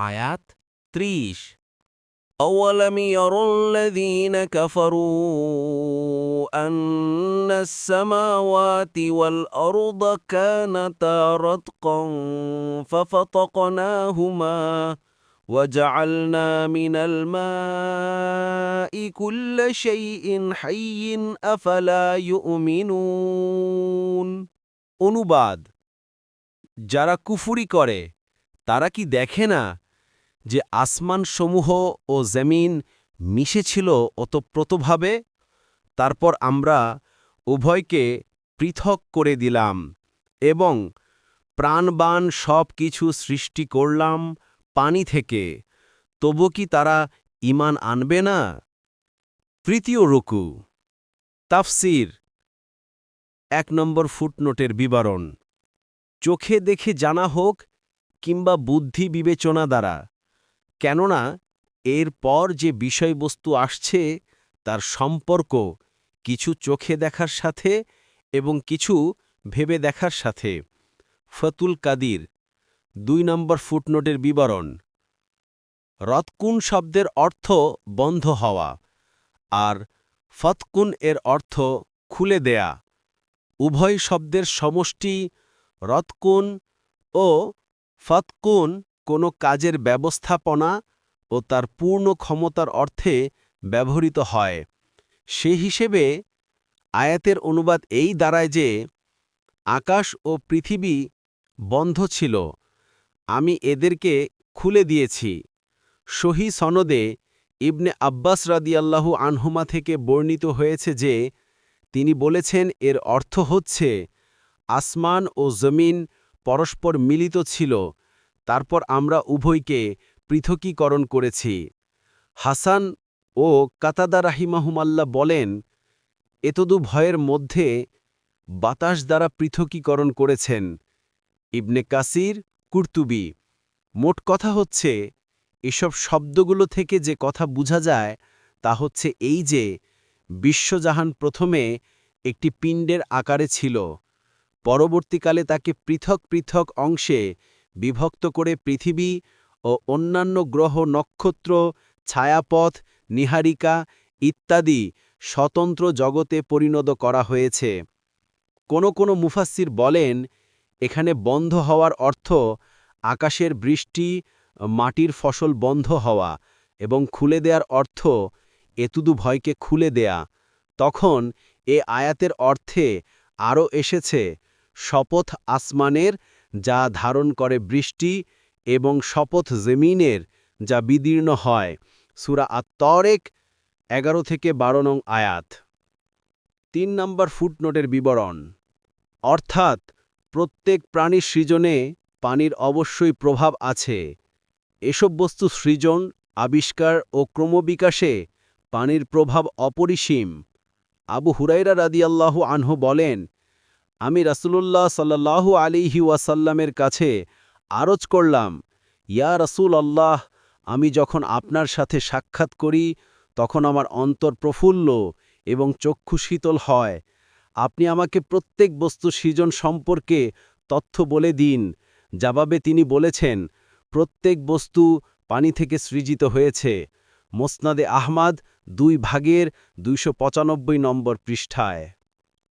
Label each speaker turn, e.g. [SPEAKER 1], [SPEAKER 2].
[SPEAKER 1] আয়াত 30।
[SPEAKER 2] أولم يروا الذين كفروا أن السماوات والأرض كانتا رتقا ففتقناهما وجعلنا من الماء كل شيء حي أفلا يؤمنون
[SPEAKER 1] অনুবাদ যারা কুফরি করে তারা কি দেখে না যে আসমানসমূহ ও জমিন মিশেছিল ওতপ্রোতভাবে, তারপর আমরা উভয়কে পৃথক করে দিলাম এবং প্রাণবান সব কিছু সৃষ্টি করলাম পানি থেকে, তবু কি তারা ঈমান আনবে না? তৃতীয় রুকু। তাফসির। 1 নম্বর ফুটনোটের বিবরণ। চোখে দেখে জানা হোক কিংবা বুদ্ধি বিবেচনা দ্বারা, কেননা এর পর যে বিষয়বস্তু আসছে তার সম্পর্ক কিছু চোখে দেখার সাথে এবং কিছু ভেবে দেখার সাথে। ফতুল কাদির। 2 নম্বর ফুটনোটের বিবরণ। রতকুন শব্দের অর্থ বন্ধ হওয়া, আর ফতকুন এর অর্থ খুলে দেয়া। উভয় শব্দের সমষ্টি রতকুন ও ফতকুন কোনো কাজের ব্যবস্থাপনা ও তার পূর্ণ ক্ষমতার অর্থে ব্যবহৃত হয়। সে হিসেবে আয়াতের অনুবাদ এই দাঁড়ায় যে আকাশ ও পৃথিবী বন্ধ ছিল, আমি এদেরকে খুলে দিয়েছি। সহি সনদে ইবনে আব্বাস রাদিয়াল্লাহু আনহুমা থেকে বর্ণিত হয়েছে যে তিনি বলেছেন, এর অর্থ হচ্ছে আসমান ও জমিন পরস্পর মিলিত ছিল, তারপর আমরা উভয়কে পৃথকীকরণ করেছি। হাসান ও কাতাদা রাহিমাহুমাল্লাহ বলেন, এতদু ভয়ের মধ্যে বাতাস দ্বারা পৃথকীকরণ করেছেন। ইবনে কাসির, কুরতুবী। মোট কথা হচ্ছে, এসব শব্দগুলো থেকে যে কথা বোঝা যায় তা হচ্ছে এই যে বিশ্বজাহান প্রথমে একটি পিণ্ডের আকারে ছিল, পরবর্তীকালে তাকে পৃথক পৃথক অংশে বিভক্ত করে পৃথিবী ও অন্যান্য গ্রহ, নক্ষত্র, ছায়াপথ, নীহারিকা ইত্যাদি স্বতন্ত্র জগতে পরিণত করা হয়েছে। কোনো মুফাসসির বলেন, এখানে বন্ধ হওয়ার অর্থ আকাশের বৃষ্টি, মাটির ফসল বন্ধ হওয়া, এবং খুলে দেয়ার অর্থ এতুদু ভয়কে খুলে দেয়া। তখন এ আয়াতের অর্থে আরও এসেছে শপথ আসমানের, যা ধারণ করে বৃষ্টি, এবং শপথ জমিনের, যা বিদীর্ণ হয়। সূরা আত-তারিক 11-12 নং আয়াত। 3 নম্বর ফুটনোটের বিবরণ। অর্থাৎ প্রত্যেক প্রাণীর সৃজনে পানির অবশ্যই প্রভাব আছে। এসব বস্তু সৃজন, আবিষ্কার ও ক্রমবিকাশে পানির প্রভাব অপরিসীম। আবু হুরায়রা রাদিয়াল্লাহু আনহু বলেন, আমি রাসূলুল্লাহ সাল্লাল্লাহু আলাইহি ওয়াসাল্লামের কাছে আরজ করলাম, ইয়া রাসূল আল্লাহ, আমি যখন আপনার সাথে সাক্ষাৎ করি তখন আমার অন্তর প্রফুল্ল এবং চক্ষু শীতল হয়। আপনি আমাকে প্রত্যেক বস্তু সৃজন সম্পর্কে তথ্য বলে দিন। জবাবে তিনি বলেছেন, প্রত্যেক বস্তু পানি থেকে সৃজিত হয়েছে। মুসনাদে আহমাদ 2 ভাগের 295 নম্বর পৃষ্ঠায়।